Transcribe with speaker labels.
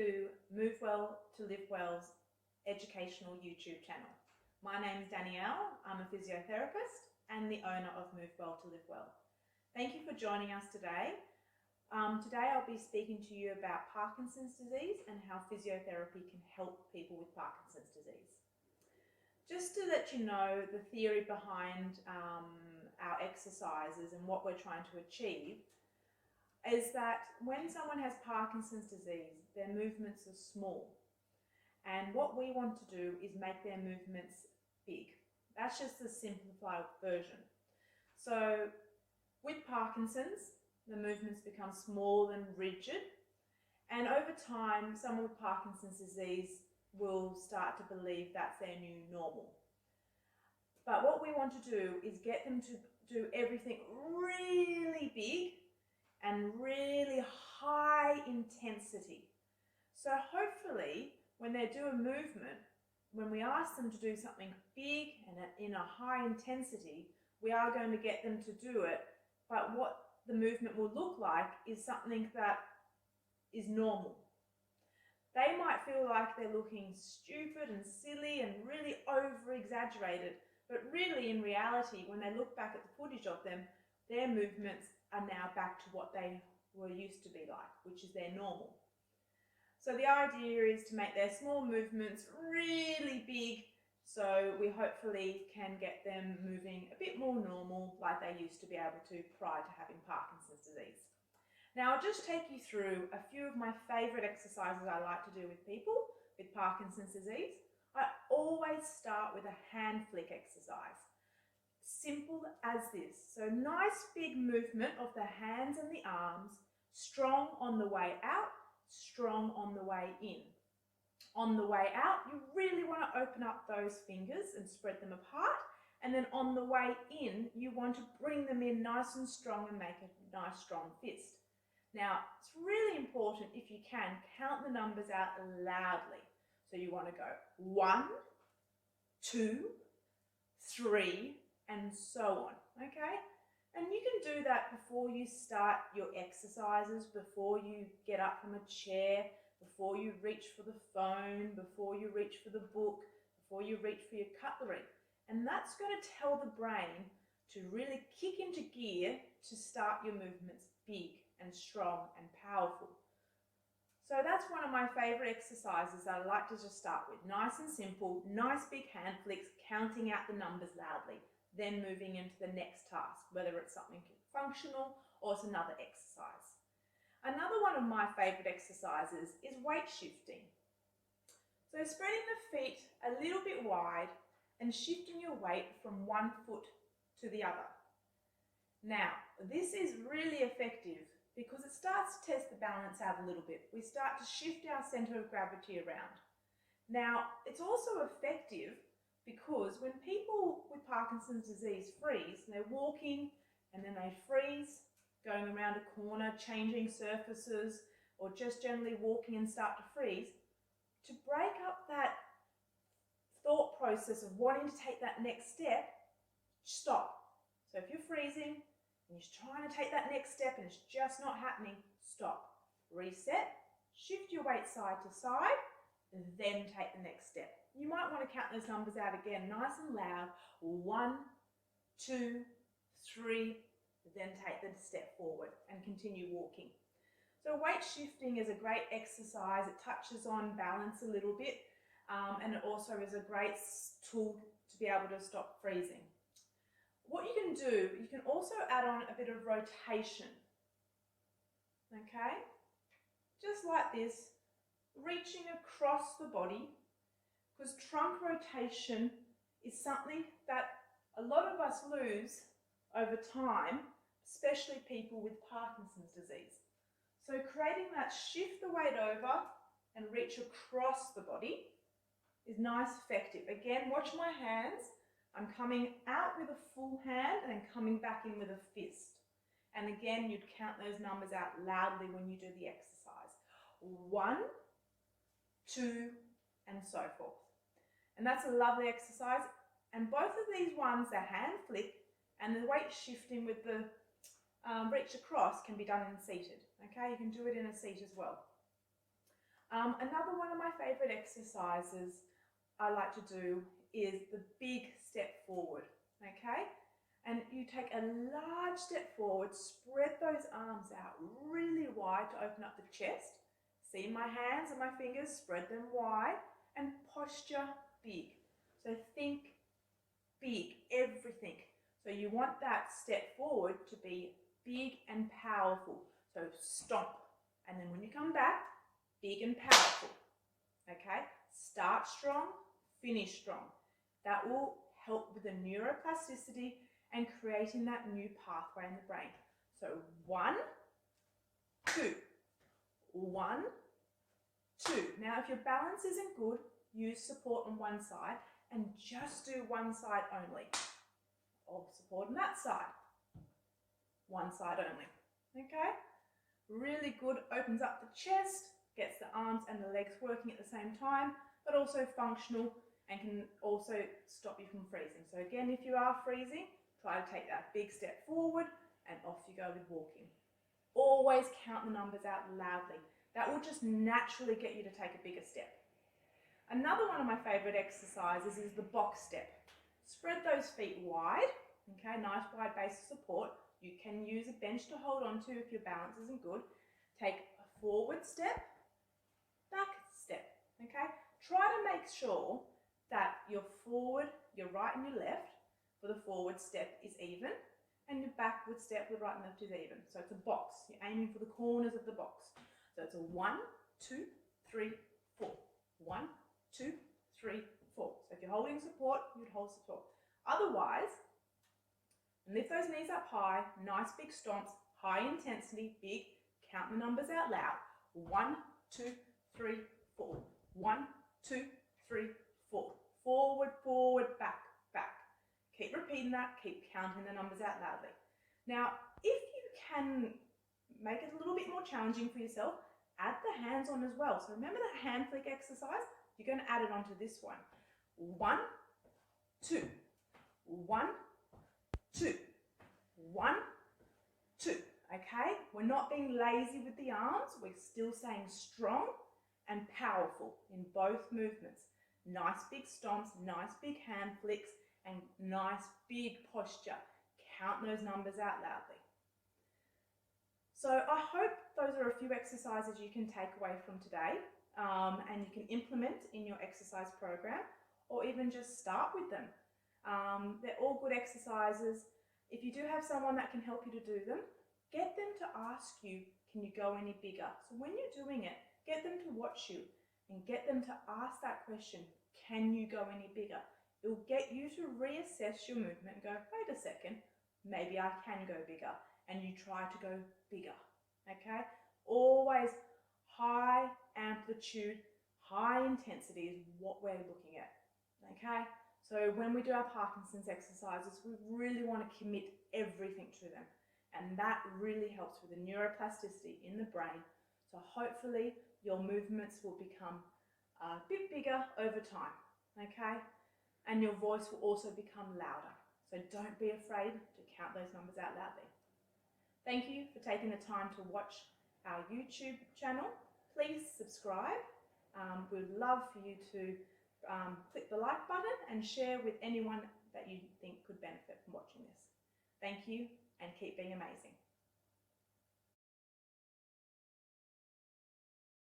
Speaker 1: to Move Well to Live Well's educational YouTube channel. My name is Danielle. I'm a physiotherapist and the owner of Move Well to Live Well. Thank you for joining us today. Today I'll be speaking to you about Parkinson's disease and how physiotherapy can help people with Parkinson's disease. Just to let you know the theory behind our exercises and what we're trying to achieve is that when someone has Parkinson's disease, their movements are small. And what we want to do is make their movements big. That's just the simplified version. So with Parkinson's, the movements become small and rigid. And over time, someone with Parkinson's disease will start to believe that's their new normal. But what we want to do is get them to do everything really big and really high intensity. So hopefully, when they do a movement, when we ask them to do something big and in a high intensity, we are going to get them to do it, but what the movement will look like is something that is normal. They might feel like they're looking stupid and silly and really over-exaggerated, but really in reality, when they look back at the footage of them, their movements are now back to what they were used to be like, which is their normal. So the idea is to make their small movements really big, so we hopefully can get them moving a bit more normal like they used to be able to prior to having Parkinson's disease. Now I'll just take you through a few of my favourite exercises I like to do with people with Parkinson's disease. I always start with a hand flick exercise. Simple as this. So nice big movement of the hands and the arms, strong on the way out, strong on the way in. On the way out, you really want to open up those fingers and spread them apart. And then on the way in, you want to bring them in nice and strong and make a nice strong fist. Now, it's really important, if you can, count the numbers out loudly. So you want to go 1, 2, 3, and so on, okay? And you can do that before you start your exercises, before you get up from a chair, before you reach for the phone, before you reach for the book, before you reach for your cutlery. And that's going to tell the brain to really kick into gear to start your movements big and strong and powerful. So that's one of my favourite exercises that I like to just start with. Nice and simple, nice big hand flicks, counting out the numbers loudly, then moving into the next task, whether it's something functional or it's another exercise. Another one of my favourite exercises is weight shifting. So spreading the feet a little bit wide and shifting your weight from one foot to the other. Now, this is really effective because it starts to test the balance out a little bit. We start to shift our centre of gravity around. Now, it's also effective because when people with Parkinson's disease freeze, they're walking and then they freeze, going around a corner, changing surfaces, or just generally walking and start to freeze, to break up that thought process of wanting to take that next step, stop. So if you're freezing, and you're trying to take that next step and it's just not happening, stop. Reset, shift your weight side to side, and then take the next step. You might want to count those numbers out again, nice and loud. 1, 2, 3, then take the step forward and continue walking. So weight shifting is a great exercise. It touches on balance a little bit, and it also is a great tool to be able to stop freezing. What you can do, you can also add on a bit of rotation, okay? Just like this, reaching across the body, because trunk rotation is something that a lot of us lose over time, especially people with Parkinson's disease. So creating that shift the weight over and reach across the body is nice, effective. Again, watch my hands. I'm coming out with a full hand and coming back in with a fist. And again, you'd count those numbers out loudly when you do the exercise. 1, 2, and so forth. And that's a lovely exercise. And both of these ones, the hand flick and the weight shifting with the reach across, can be done in seated. Okay, you can do it in a seat as well. Another one of my favorite exercises I like to do is the big step forward, okay? And you take a large step forward, spread those arms out really wide to open up the chest. See my hands and my fingers, spread them wide, and posture big. So think big, everything. So you want that step forward to be big and powerful. So stomp, and then when you come back, big and powerful, okay? Start strong, finish strong. That will help with the neuroplasticity and creating that new pathway in the brain. So 1, 2, 1, 2. Now if your balance isn't good, use support on one side and just do one side only. Or support on that side. One side only, okay? Really good, opens up the chest, gets the arms and the legs working at the same time, but also functional and can also stop you from freezing. So again, if you are freezing, try to take that big step forward and off you go with walking. Always count the numbers out loudly. That will just naturally get you to take a bigger step. Another one of my favorite exercises is the box step. Spread those feet wide, okay, nice wide base of support. You can use a bench to hold on to if your balance isn't good. Take a forward step, back step, okay? Try to make sure that your forward, your right and your left for the forward step is even, and your backward step with right and left is even. So it's a box. You're aiming for the corners of the box. So it's a 1, 2, 3, 4. 1, 2, 3, 4. So if you're holding support, you'd hold support. Otherwise, lift those knees up high, nice big stomps, high intensity, big, count the numbers out loud. 1, 2, 3, 4. 1, 2, 3, 4. Forward, forward, back, back. Keep repeating that, keep counting the numbers out loudly. Now, if you can make it a little bit more challenging for yourself, add the hands on as well. So remember that hand flick exercise? You're going to add it onto this one. 1, 2, 1, 2, 1, 2. Okay? We're not being lazy with the arms. We're still staying strong and powerful in both movements. Nice big stomps, nice big hand flicks, and nice big posture. Count those numbers out loudly. So I hope those are a few exercises you can take away from today and you can implement in your exercise program, or even just start with them. They're all good exercises. If you do have someone that can help you to do them, get them to ask you, can you go any bigger? So when you're doing it, get them to watch you and get them to ask that question, can you go any bigger? It will get you to reassess your movement and go, wait a second, maybe I can go bigger. And you try to go bigger, okay? Always high amplitude, high intensity is what we're looking at, okay? So when we do our Parkinson's exercises, we really want to commit everything to them. And that really helps with the neuroplasticity in the brain. So hopefully your movements will become a bit bigger over time, okay? And your voice will also become louder. So don't be afraid to count those numbers out loudly. Thank you for taking the time to watch our YouTube channel. Please subscribe. We'd love for you to click the like button and share with anyone that you think could benefit from watching this. Thank you and keep being amazing.